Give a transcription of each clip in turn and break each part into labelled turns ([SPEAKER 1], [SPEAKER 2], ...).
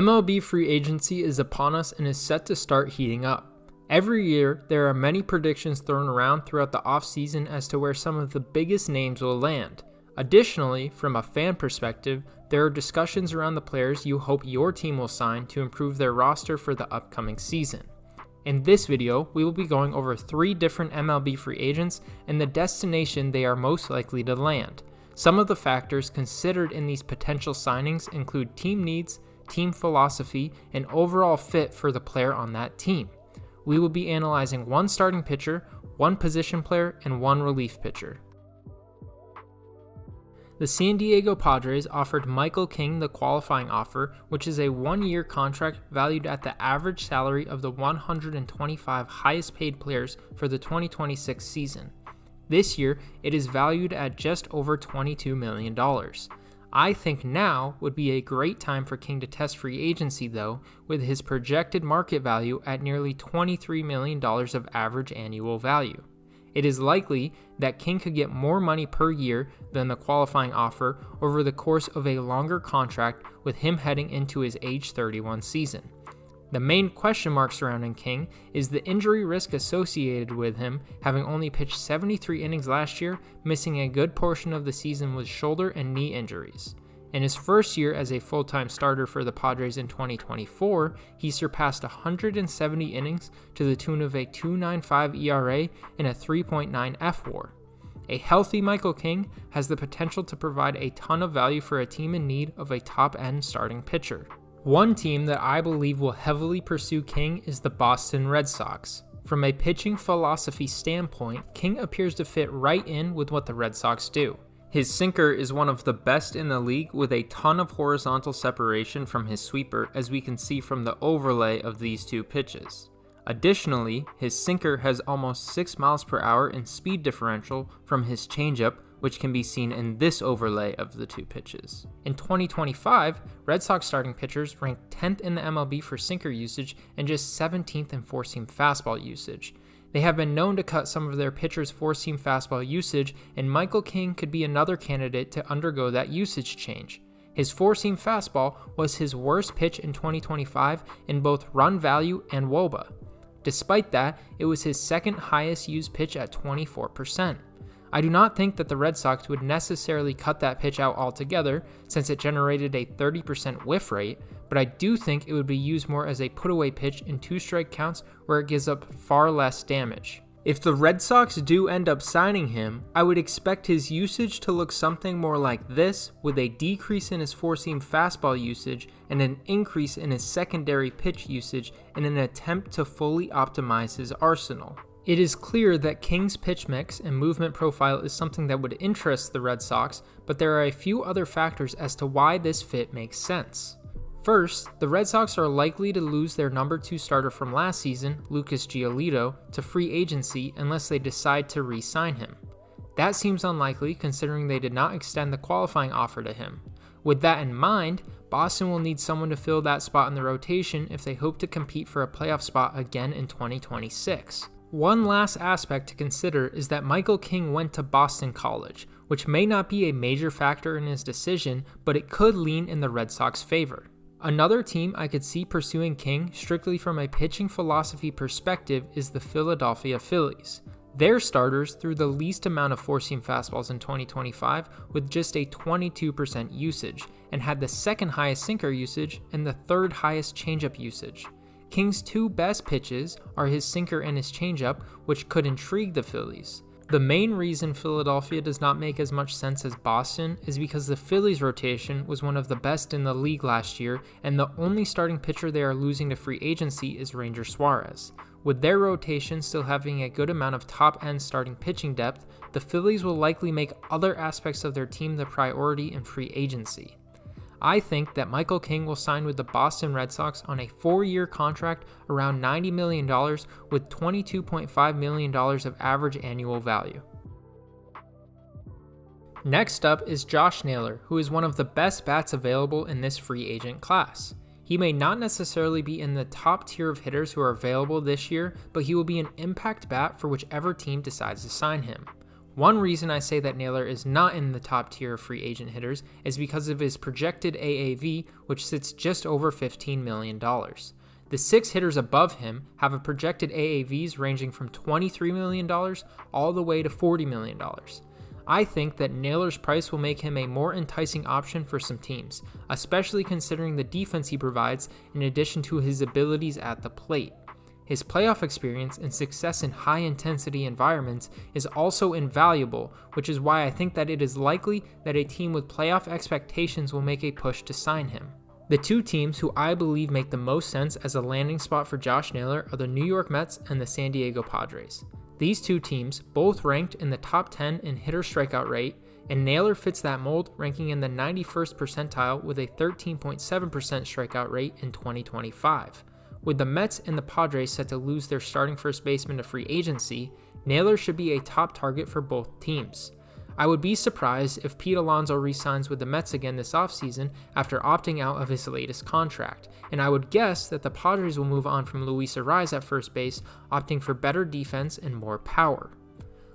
[SPEAKER 1] MLB free agency is upon us and is set to start heating up. Every year, there are many predictions thrown around throughout the offseason as to where some of the biggest names will land. Additionally, from a fan perspective, there are discussions around the players you hope your team will sign to improve their roster for the upcoming season. In this video, we will be going over 3 different MLB free agents and the destination they are most likely to land. Some of the factors considered in these potential signings include team needs, team philosophy, and overall fit for the player on that team. We will be analyzing 1 starting pitcher, 1 position player, and 1 relief pitcher. The San Diego Padres offered Michael King the qualifying offer, which is a 1-year contract valued at the average salary of the 125 highest paid players for the 2026 season. This year, it is valued at just over $22 million. I think now would be a great time for King to test free agency though, with his projected market value at nearly $23 million of average annual value. It is likely that King could get more money per year than the qualifying offer over the course of a longer contract with him heading into his age 31 season. The main question mark surrounding King is the injury risk associated with him, having only pitched 73 innings last year, missing a good portion of the season with shoulder and knee injuries. In his first year as a full-time starter for the Padres in 2024, he surpassed 170 innings to the tune of a 2.95 ERA and a 3.9 fWAR. A healthy Michael King has the potential to provide a ton of value for a team in need of a top-end starting pitcher. One team that I believe will heavily pursue King is the Boston Red Sox. From a pitching philosophy standpoint, King appears to fit right in with what the Red Sox do. His sinker is one of the best in the league with a ton of horizontal separation from his sweeper, as we can see from the overlay of these 2 pitches. Additionally, his sinker has almost 6 miles per hour in speed differential from his changeup, which can be seen in this overlay of the 2 pitches. In 2025, Red Sox starting pitchers ranked 10th in the MLB for sinker usage and just 17th in 4-seam fastball usage. They have been known to cut some of their pitchers' 4-seam fastball usage, and Michael King could be another candidate to undergo that usage change. His 4-seam fastball was his worst pitch in 2025 in both run value and WOBA. Despite that, it was his second highest used pitch at 24%. I do not think that the Red Sox would necessarily cut that pitch out altogether since it generated a 30% whiff rate, but I do think it would be used more as a put-away pitch in 2-strike counts where it gives up far less damage. If the Red Sox do end up signing him, I would expect his usage to look something more like this, with a decrease in his 4-seam fastball usage and an increase in his secondary pitch usage in an attempt to fully optimize his arsenal. It is clear that King's pitch mix and movement profile is something that would interest the Red Sox, but there are a few other factors as to why this fit makes sense. First, the Red Sox are likely to lose their number 2 starter from last season, Lucas Giolito, to free agency unless they decide to re-sign him. That seems unlikely considering they did not extend the qualifying offer to him. With that in mind, Boston will need someone to fill that spot in the rotation if they hope to compete for a playoff spot again in 2026. One last aspect to consider is that Michael King went to Boston College, which may not be a major factor in his decision, but it could lean in the Red Sox favor. Another team I could see pursuing King strictly from a pitching philosophy perspective is the Philadelphia Phillies. Their starters threw the least amount of 4-seam fastballs in 2025 with just a 22% usage, and had the second highest sinker usage and the 3rd highest changeup usage. King's 2 best pitches are his sinker and his changeup, which could intrigue the Phillies. The main reason Philadelphia does not make as much sense as Boston is because the Phillies rotation was one of the best in the league last year, and the only starting pitcher they are losing to free agency is Ranger Suarez. With their rotation still having a good amount of top-end starting pitching depth, the Phillies will likely make other aspects of their team the priority in free agency. I think that Michael King will sign with the Boston Red Sox on a 4-year contract around $90 million with $22.5 million of average annual value. Next up is Josh Naylor, who is one of the best bats available in this free agent class. He may not necessarily be in the top tier of hitters who are available this year, but he will be an impact bat for whichever team decides to sign him. One reason I say that Naylor is not in the top tier of free agent hitters is because of his projected AAV, which sits just over $15 million. The 6 hitters above him have a projected AAVs ranging from $23 million all the way to $40 million. I think that Naylor's price will make him a more enticing option for some teams, especially considering the defense he provides in addition to his abilities at the plate. His playoff experience and success in high-intensity environments is also invaluable, which is why I think that it is likely that a team with playoff expectations will make a push to sign him. The 2 teams who I believe make the most sense as a landing spot for Josh Naylor are the New York Mets and the San Diego Padres. These 2 teams both ranked in the top 10 in hitter strikeout rate, and Naylor fits that mold, ranking in the 91st percentile with a 13.7% strikeout rate in 2025. With the Mets and the Padres set to lose their starting first baseman to free agency, Naylor should be a top target for both teams. I would be surprised if Pete Alonso re-signs with the Mets again this offseason after opting out of his latest contract, and I would guess that the Padres will move on from Luis Arraez at first base, opting for better defense and more power.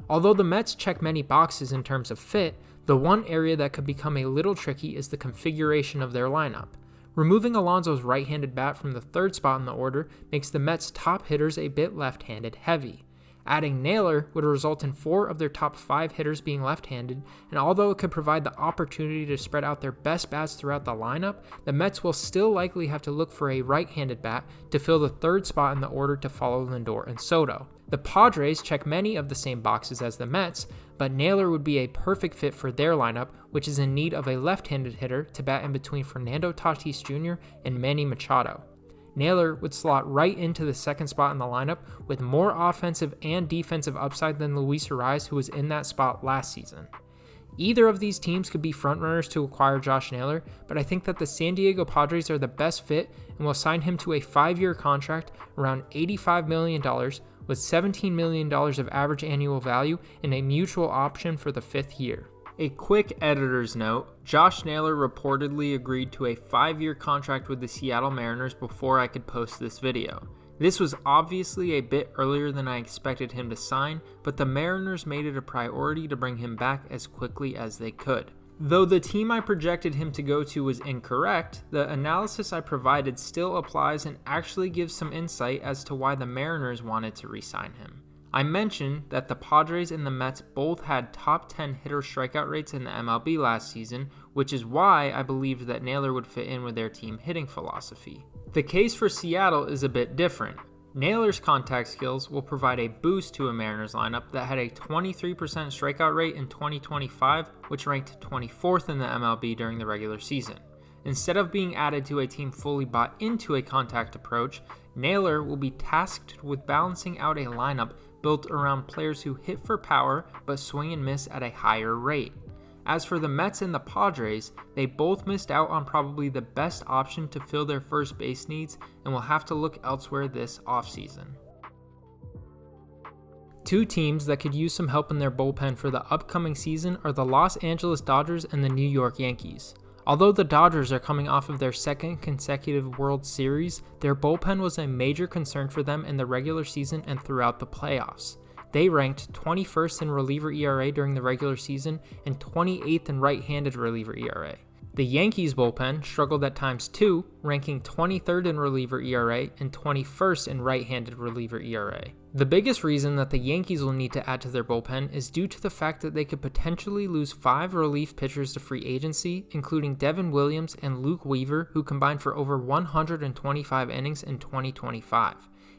[SPEAKER 1] Although the Mets check many boxes in terms of fit, the one area that could become a little tricky is the configuration of their lineup. Removing Alonso's right-handed bat from the 3rd spot in the order makes the Mets' top hitters a bit left-handed heavy. Adding Naylor would result in 4 of their top 5 hitters being left-handed, and although it could provide the opportunity to spread out their best bats throughout the lineup, the Mets will still likely have to look for a right-handed bat to fill the 3rd spot in the order to follow Lindor and Soto. The Padres check many of the same boxes as the Mets, but Naylor would be a perfect fit for their lineup, which is in need of a left-handed hitter to bat in between Fernando Tatis Jr. and Manny Machado. Naylor would slot right into the 2nd spot in the lineup with more offensive and defensive upside than Luis Arraez, who was in that spot last season. Either of these teams could be frontrunners to acquire Josh Naylor, but I think that the San Diego Padres are the best fit and will sign him to a 5-year contract around $85 million with $17 million of average annual value and a mutual option for the 5th year. A quick editor's note, Josh Naylor reportedly agreed to a 5-year contract with the Seattle Mariners before I could post this video. This was obviously a bit earlier than I expected him to sign, but the Mariners made it a priority to bring him back as quickly as they could. Though the team I projected him to go to was incorrect, the analysis I provided still applies and actually gives some insight as to why the Mariners wanted to re-sign him. I mentioned that the Padres and the Mets both had top 10 hitter strikeout rates in the MLB last season, which is why I believed that Naylor would fit in with their team hitting philosophy. The case for Seattle is a bit different. Naylor's contact skills will provide a boost to a Mariners lineup that had a 23% strikeout rate in 2025, which ranked 24th in the MLB during the regular season. Instead of being added to a team fully bought into a contact approach, Naylor will be tasked with balancing out a lineup built around players who hit for power but swing and miss at a higher rate. As for the Mets and the Padres, they both missed out on probably the best option to fill their first base needs and will have to look elsewhere this offseason. 2 teams that could use some help in their bullpen for the upcoming season are the Los Angeles Dodgers and the New York Yankees. Although the Dodgers are coming off of their 2nd consecutive World Series, their bullpen was a major concern for them in the regular season and throughout the playoffs. They ranked 21st in reliever ERA during the regular season and 28th in right-handed reliever ERA. The Yankees bullpen struggled at times too, ranking 23rd in reliever ERA and 21st in right-handed reliever ERA. The biggest reason that the Yankees will need to add to their bullpen is due to the fact that they could potentially lose 5 relief pitchers to free agency, including Devin Williams and Luke Weaver, who combined for over 125 innings in 2025.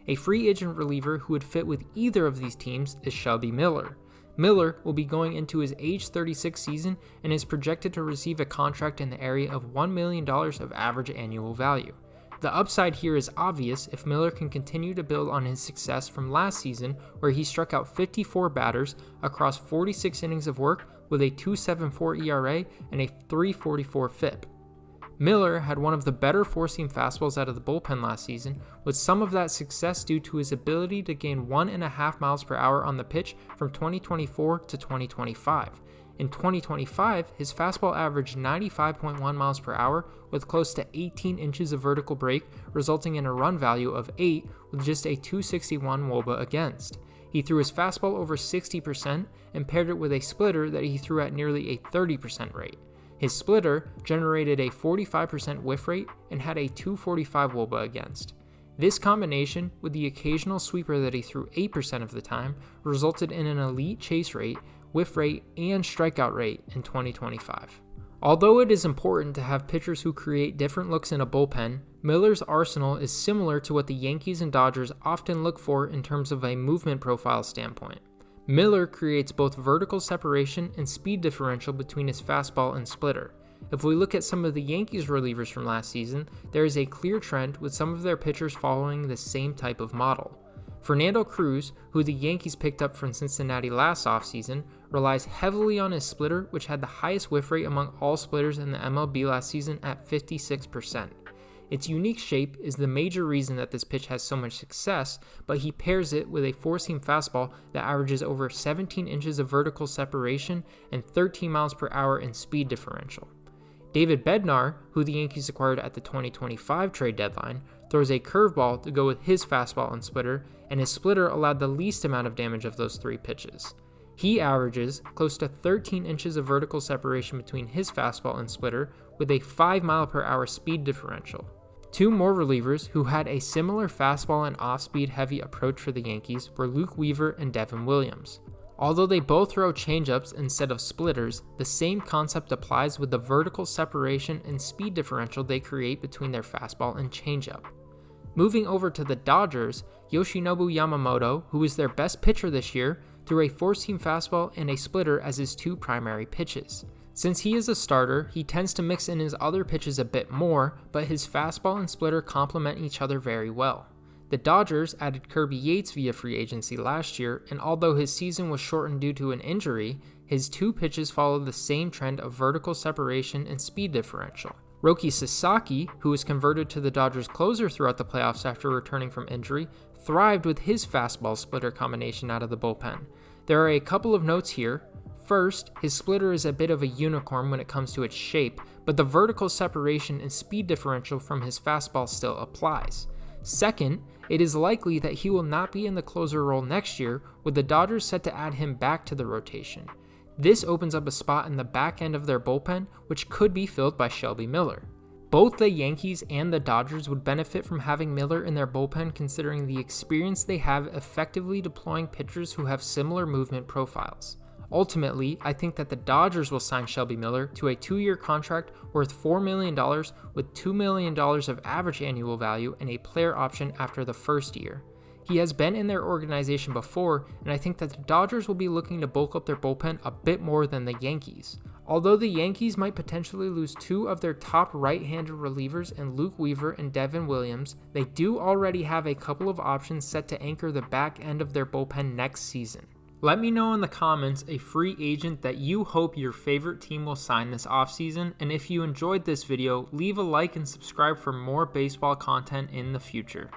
[SPEAKER 1] A free agent reliever who would fit with either of these teams is Shelby Miller. Miller will be going into his age 36 season and is projected to receive a contract in the area of $1 million of average annual value. The upside here is obvious if Miller can continue to build on his success from last season, where he struck out 54 batters across 46 innings of work with a 2.74 ERA and a 3.44 FIP. Miller had one of the better four-seam fastballs out of the bullpen last season, with some of that success due to his ability to gain 1.5 miles per hour on the pitch from 2024 to 2025. In 2025, his fastball averaged 95.1 miles per hour with close to 18 inches of vertical break, resulting in a run value of 8 with just a 261 WOBA against. He threw his fastball over 60% and paired it with a splitter that he threw at nearly a 30% rate. His splitter generated a 45% whiff rate and had a 245 wOBA against. This combination, with the occasional sweeper that he threw 8% of the time, resulted in an elite chase rate, whiff rate, and strikeout rate in 2025. Although it is important to have pitchers who create different looks in a bullpen, Miller's arsenal is similar to what the Yankees and Dodgers often look for in terms of a movement profile standpoint. Miller creates both vertical separation and speed differential between his fastball and splitter. If we look at some of the Yankees relievers from last season, there is a clear trend with some of their pitchers following the same type of model. Fernando Cruz, who the Yankees picked up from Cincinnati last offseason, relies heavily on his splitter, which had the highest whiff rate among all splitters in the MLB last season at 56%. Its unique shape is the major reason that this pitch has so much success, but he pairs it with a four-seam fastball that averages over 17 inches of vertical separation and 13 miles per hour in speed differential. David Bednar, who the Yankees acquired at the 2025 trade deadline, throws a curveball to go with his fastball and splitter, and his splitter allowed the least amount of damage of those three pitches. He averages close to 13 inches of vertical separation between his fastball and splitter with a 5 mile per hour speed differential. Two more relievers who had a similar fastball and off-speed heavy approach for the Yankees were Luke Weaver and Devin Williams. Although they both throw changeups instead of splitters, the same concept applies with the vertical separation and speed differential they create between their fastball and changeup. Moving over to the Dodgers, Yoshinobu Yamamoto, who is their best pitcher this year, threw a four-seam fastball and a splitter as his two primary pitches. Since he is a starter, he tends to mix in his other pitches a bit more, but his fastball and splitter complement each other very well. The Dodgers added Kirby Yates via free agency last year, and although his season was shortened due to an injury, his two pitches followed the same trend of vertical separation and speed differential. Roki Sasaki, who was converted to the Dodgers closer throughout the playoffs after returning from injury, thrived with his fastball splitter combination out of the bullpen. There are a couple of notes here. First, his splitter is a bit of a unicorn when it comes to its shape, but the vertical separation and speed differential from his fastball still applies. Second, it is likely that he will not be in the closer role next year, with the Dodgers set to add him back to the rotation. This opens up a spot in the back end of their bullpen, which could be filled by Shelby Miller. Both the Yankees and the Dodgers would benefit from having Miller in their bullpen, considering the experience they have effectively deploying pitchers who have similar movement profiles. Ultimately, I think that the Dodgers will sign Shelby Miller to a 2-year contract worth $4 million with $2 million of average annual value and a player option after the first year. He has been in their organization before, and I think that the Dodgers will be looking to bulk up their bullpen a bit more than the Yankees. Although the Yankees might potentially lose two of their top right-handed relievers in Luke Weaver and Devin Williams, they do already have a couple of options set to anchor the back end of their bullpen next season. Let me know in the comments a free agent that you hope your favorite team will sign this offseason, and if you enjoyed this video, leave a like and subscribe for more baseball content in the future.